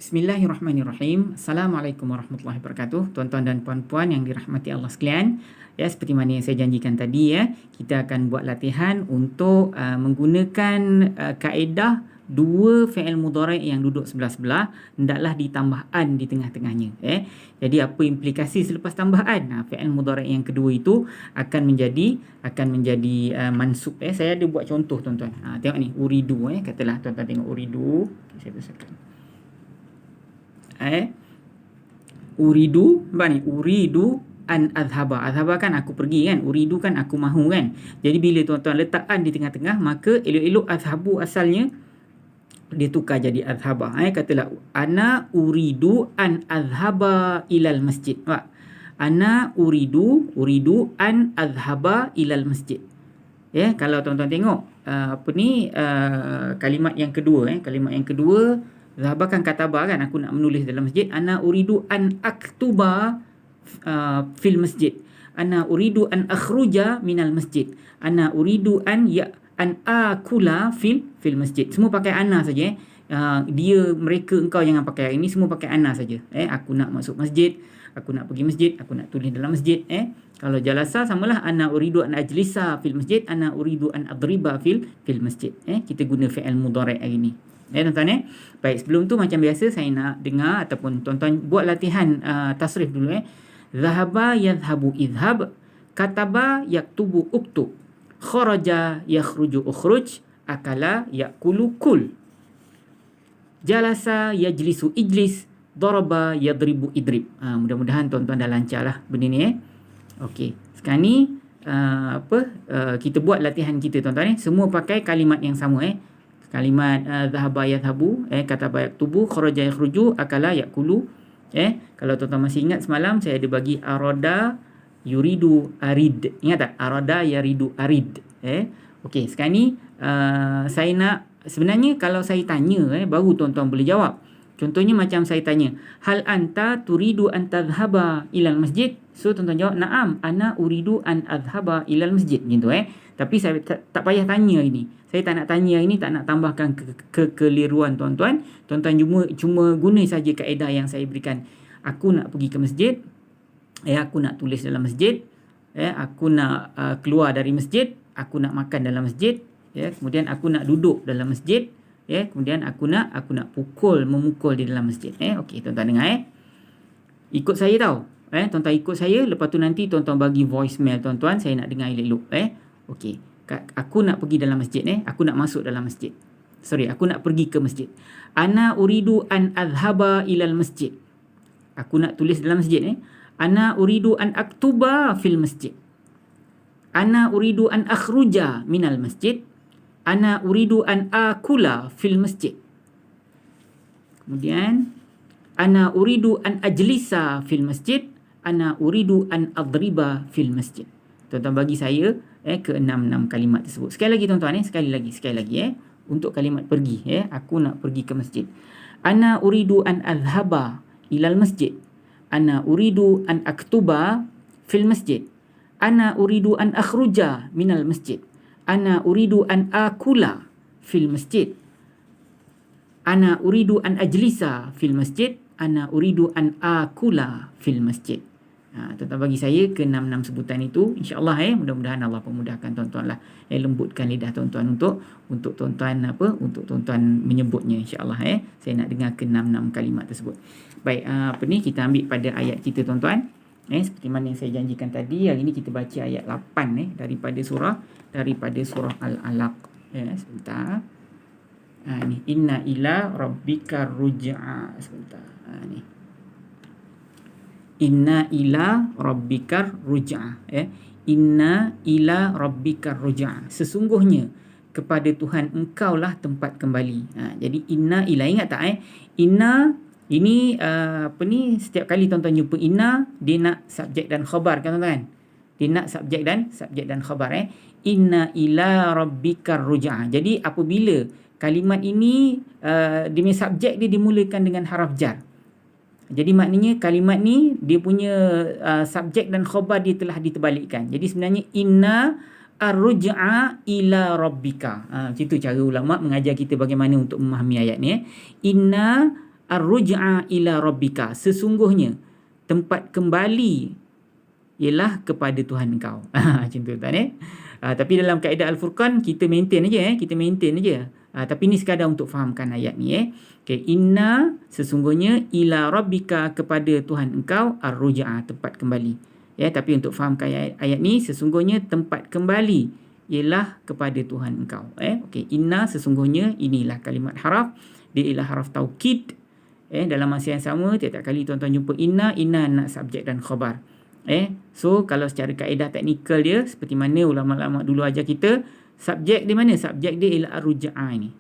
Bismillahirrahmanirrahim. Assalamualaikum warahmatullahi wabarakatuh. Tuan-tuan dan puan-puan yang dirahmati Allah sekalian. Ya, seperti mana yang saya janjikan tadi ya, kita akan buat latihan untuk menggunakan kaedah dua fi'il mudhari' yang duduk sebelah-sebelah, hendaklah ditambah an di tengah-tengahnya. Jadi apa implikasi selepas tambah an? Fi'il mudhari' yang kedua itu akan menjadi mansub. Saya ada buat contoh tuan-tuan. Tengok ni, uridu. Katalah tuan-tuan tengok uridu. Saya tuliskan. Uridu, apa ni? Uridu an adhaba. Adhaba kan aku pergi kan, uridu kan aku mahu kan. Jadi bila tuan-tuan letak an di tengah-tengah, maka elok-elok adhabu asalnya dia tukar jadi adhaba. Katalah ana uridu an adhaba ilal masjid. Ana uridu an adhaba ilal masjid. Kalau tuan-tuan tengok kalimat yang kedua, kalimat yang kedua, zahaba kan kataba kan, aku nak menulis dalam masjid. Ana uridu an aktuba fil masjid. Ana uridu an akhruja minal masjid. Ana uridu an akula fil masjid. Semua pakai ana saja. Dia, mereka, engkau jangan pakai ini, semua pakai ana saja. Aku nak masuk masjid, aku nak pergi masjid, aku nak tulis dalam masjid. Kalau jalasa samalah ana uridu an ajlisa fil masjid, ana uridu an adriba fil masjid. Kita guna fi'il mudhari' hari ni. Tuan-tuan Baik, sebelum tu macam biasa saya nak dengar ataupun tuan-tuan buat latihan tasrif dulu. Zahaba yadhhabu idhhab, kataba yaktubu uktub, kharaja yakhruju ukhruj, akala yakulu kul, jalasa yajlisu ijlis, daraba yadribu idrib. Mudah-mudahan tuan-tuan dah lancar lah benda ni. Okey, sekarang ni kita buat latihan kita tuan-tuan. Semua pakai kalimat yang sama. Kalimat zahaba yadhhabu, kataba yaktubu, kharaja yakhruju, akala yakulu. Kalau tuan-tuan masih ingat semalam saya ada bagi arada yuridu arid. Ingat tak? Arada yaridu arid. Okey, sekarang ni saya nak, sebenarnya kalau saya tanya baru tuan-tuan boleh jawab. Contohnya macam saya tanya, hal anta turidu an tadhhaba ilal masjid? So tuan-tuan jawab, na'am, ana uridu an adhhaba ilal masjid. Gitu Tapi saya tak payah tanya ini. Saya tak nak tanya ini, tak nak tambahkan kekeliruan tuan-tuan. Tuan-tuan cuma guna saja kaedah yang saya berikan. Aku nak pergi ke masjid, aku nak tulis dalam masjid, aku nak keluar dari masjid, aku nak makan dalam masjid, kemudian aku nak duduk dalam masjid, kemudian aku nak memukul di dalam masjid. Okey, tuan-tuan dengar ikut saya tau. Tuan-tuan ikut saya, lepas tu nanti tuan-tuan bagi voicemail tuan-tuan, saya nak dengar elok-elok. Okey, aku nak pergi dalam masjid. Aku nak masuk dalam masjid. Aku nak pergi ke masjid. Ana uridu an adhhaba ilal masjid. Aku nak tulis dalam masjid. Ana uridu an aktuba fil masjid. Ana uridu an akhruja minal masjid. Ana uridu an akula fil masjid. Kemudian ana uridu an ajlisa fil masjid. Ana uridu an adriba fil masjid. Tuan-tuan bagi saya ke 6 kalimat tersebut. Sekali lagi tuan-tuan sekali lagi untuk kalimat pergi. Aku nak pergi ke masjid. Ana uridu an adhhaba ilal masjid. Ana uridu an aktuba fil masjid. Ana uridu an akhruja minal masjid. Ana uridu an akula fil masjid. Ana uridu an ajlisa fil masjid. Ana uridu an akula fil masjid. Tuan-tuan bagi saya ke 6 sebutan itu, insya-Allah mudah-mudahan Allah pemudahkan tuan-tuan lah, lembutkan lidah tuan-tuan untuk tuan-tuan untuk tuan-tuan menyebutnya, insya-Allah saya nak dengar ke 6 kalimat tersebut. Baik, kita ambil pada ayat kita tuan-tuan. Seperti mana yang saya janjikan tadi, hari ini kita baca ayat 8 daripada surah Al-Alaq. Sebentar. Ni inna ila rabbika ruj'a. Sebentar. Ni inna ila rabbikar ruj'a. Inna ila rabbikar ruj'a. Sesungguhnya kepada Tuhan engkaulah tempat kembali. Jadi inna ila, ingat tak inna ini setiap kali tuan-tuan jumpa inna, dia nak subjek dan khabar kan tuan-tuan? Dia nak subjek dan khabar. Inna ila rabbikar ruj'a. Jadi apabila kalimat ini dia punya subjek dia dimulakan dengan haraf jar. Jadi maknanya kalimat ni dia punya subjek dan khabar dia telah diterbalikkan. Jadi sebenarnya inna ar-ruj'a ila rabbika. Macam tu cara ulama mengajar kita bagaimana untuk memahami ayat ni. Inna ar-ruj'a ila rabbika, sesungguhnya tempat kembali ialah kepada Tuhan engkau. Macam tu tuan tapi dalam kaedah Al-Furqan kita maintain aja kita maintain aja. Tapi ni sekadar untuk fahamkan ayat ni Okay, inna sesungguhnya ila rabbika, kepada Tuhan engkau, ar-ruj'a tempat kembali. Tapi untuk fahamkan ayat ni, sesungguhnya tempat kembali ialah kepada Tuhan engkau. Okay, inna sesungguhnya, inilah kalimat haraf, dia ialah haraf taukid. Dalam masa yang sama, tiap-tiap kali tuan-tuan jumpa inna nak subjek dan khabar. So kalau secara kaedah teknikal dia, seperti mana ulama-ulama dulu ajar kita, subjek di mana? Subjek dia ialah ar-ruj'a ni.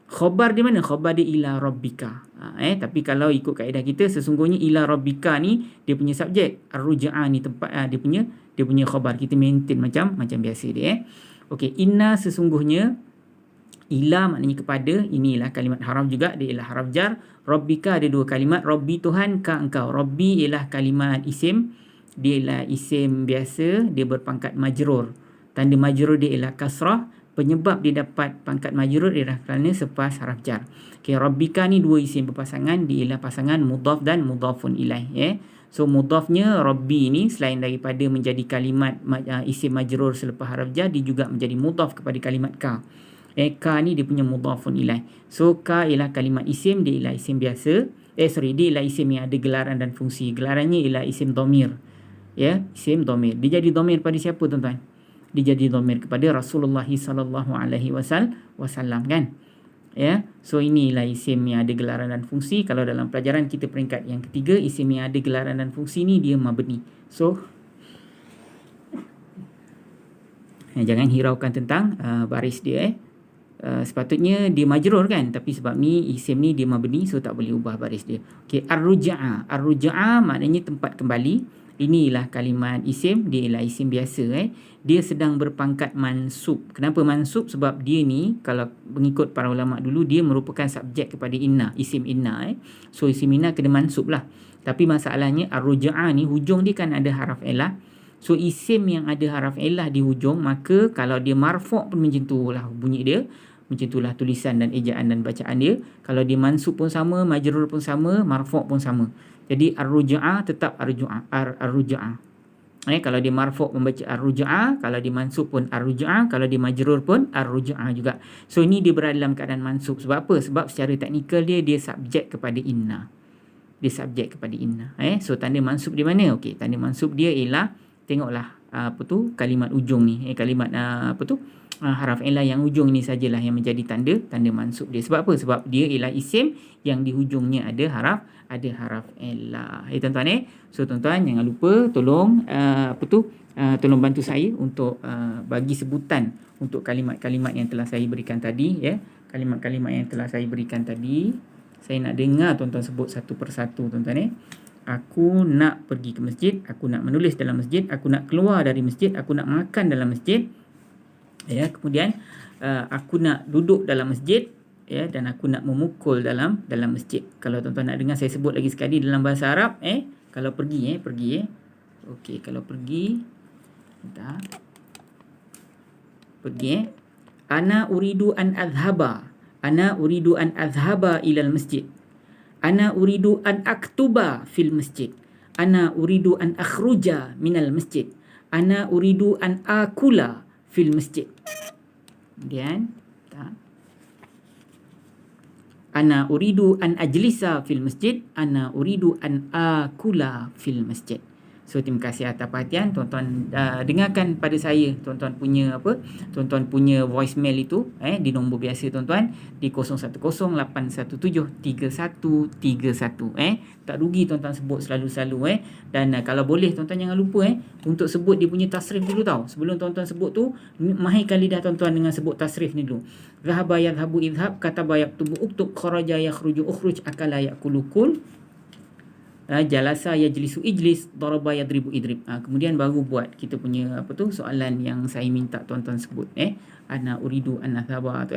Khabar di mana? Khabar dia ila rabbika. Tapi kalau ikut kaedah kita, sesungguhnya ila rabbika ni dia punya subjek, ar-ruj'a ni tempat dia punya khabar. Kita maintain macam biasa dia. Okey, inna sesungguhnya, ila maknanya kepada, inilah kalimat haraf juga, dia ialah haraf jar. Rabbika ada dua kalimat, Rabbi Tuhan, ka engkau. Rabbi ialah kalimat isim, dia ialah isim biasa, dia berpangkat majrur. Tanda majrur dia ialah kasrah. Penyebab dia dapat pangkat majrur ialah kerana selepas haraf jar. Okay, Rabbika ni dua isim berpasangan, dia ialah pasangan mudhaf dan mudhafun ilaih. So mudhafnya Rabbi ni, selain daripada menjadi kalimat isim majrur selepas haraf jar, dia juga menjadi mudhaf kepada kalimat ka. Ka ni dia punya mudhafun ilaih. So ka ialah kalimat isim, dia ialah isim biasa. Dia ialah isim yang ada gelaran dan fungsi. Gelarannya ialah isim dhamir. Isim dhamir. Dia jadi dhamir pada siapa tuan-tuan? Dia jadi dhamir kepada Rasulullah sallallahu alaihi wasallam kan. So inilah isim yang ada gelaran dan fungsi. Kalau dalam pelajaran kita peringkat yang ketiga, isim yang ada gelaran dan fungsi ni dia mabni. So jangan hiraukan tentang baris dia. Sepatutnya dia majrur kan, tapi sebab ni isim ni dia mabni, so tak boleh ubah baris dia. Okey, ar-ruj'a. Ar-ruj'a maknanya tempat kembali. Inilah kalimat isim, dia ialah isim biasa. Dia sedang berpangkat mansub. Kenapa mansub? Sebab dia ni, kalau mengikut para ulama dulu, dia merupakan subjek kepada inna, isim inna. So isim inna kena mansub lah. Tapi masalahnya ar-ruj'a ni hujung dia kan ada haraf ilah. So isim yang ada haraf ilah di hujung, maka kalau dia marfu' pun macam tu lah bunyi dia. Macam itulah tulisan dan ejaan dan bacaan dia. Kalau dia mansub pun sama, majrur pun sama, marfu' pun sama. Jadi ar-ruj'a tetap ar-ruj'a. Kalau dia marfu' membaca ar-ruj'a, kalau dia mansub pun ar-ruj'a, kalau dia majrur pun ar-ruj'a juga. So ini dia berada dalam keadaan mansub. Sebab apa? Sebab secara teknikal dia subjek kepada inna. Dia subjek kepada inna. So tanda mansub di mana? Okey, tanda mansub dia ialah, tengoklah kalimat ujung ni. Kalimat haraf ilah yang ujung ni sajalah yang menjadi tanda mansub dia. Sebab apa? Sebab dia ialah isim yang di hujungnya ada haraf ilah. Tuan-tuan So tuan-tuan jangan lupa tolong tolong bantu saya untuk bagi sebutan untuk kalimat-kalimat yang telah saya berikan tadi Kalimat-kalimat yang telah saya berikan tadi. Saya nak dengar tuan-tuan sebut satu persatu tuan-tuan Aku nak pergi ke masjid, aku nak menulis dalam masjid, aku nak keluar dari masjid, aku nak makan dalam masjid. Kemudian aku nak duduk dalam masjid, dan aku nak memukul dalam masjid. Kalau tuan-tuan nak dengar saya sebut lagi sekali dalam bahasa Arab, kalau pergi okey, kalau pergi pergi ana uridu an adhhaba ilal masjid, ana uridu an aktuba fil masjid, ana uridu an akhruja minal masjid, ana uridu an akula fil masjid. Kemudian ana uridu an ajlisa fil masjid, ana uridu an akula fil masjid. So terima kasih atas perhatian tuan-tuan. Dengarkan pada saya tuan-tuan punya voicemail itu di nombor biasa tuan-tuan di 0108173131. Tak rugi tuan-tuan sebut selalu-selalu dan kalau boleh tuan-tuan jangan lupa untuk sebut dia punya tasrif dulu tau. Sebelum tuan-tuan sebut tu, mahirkan lidah tuan-tuan dengan sebut tasrif ni dulu. Zahaba yadhhabu idhhab, kataba yaktubu uktub, kharaja yakhruju ukhruj, akala yakulu kul, jalasa yajlisu ijlis, daraba yadribu idrib. Kemudian baru buat kita punya soalan yang saya minta tuan-tuan sebut ana uridu an athaba tu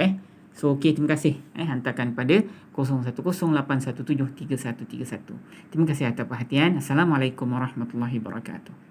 So okey, terima kasih hantarkan pada 0108173131. Terima kasih atas perhatian. Assalamualaikum warahmatullahi wabarakatuh.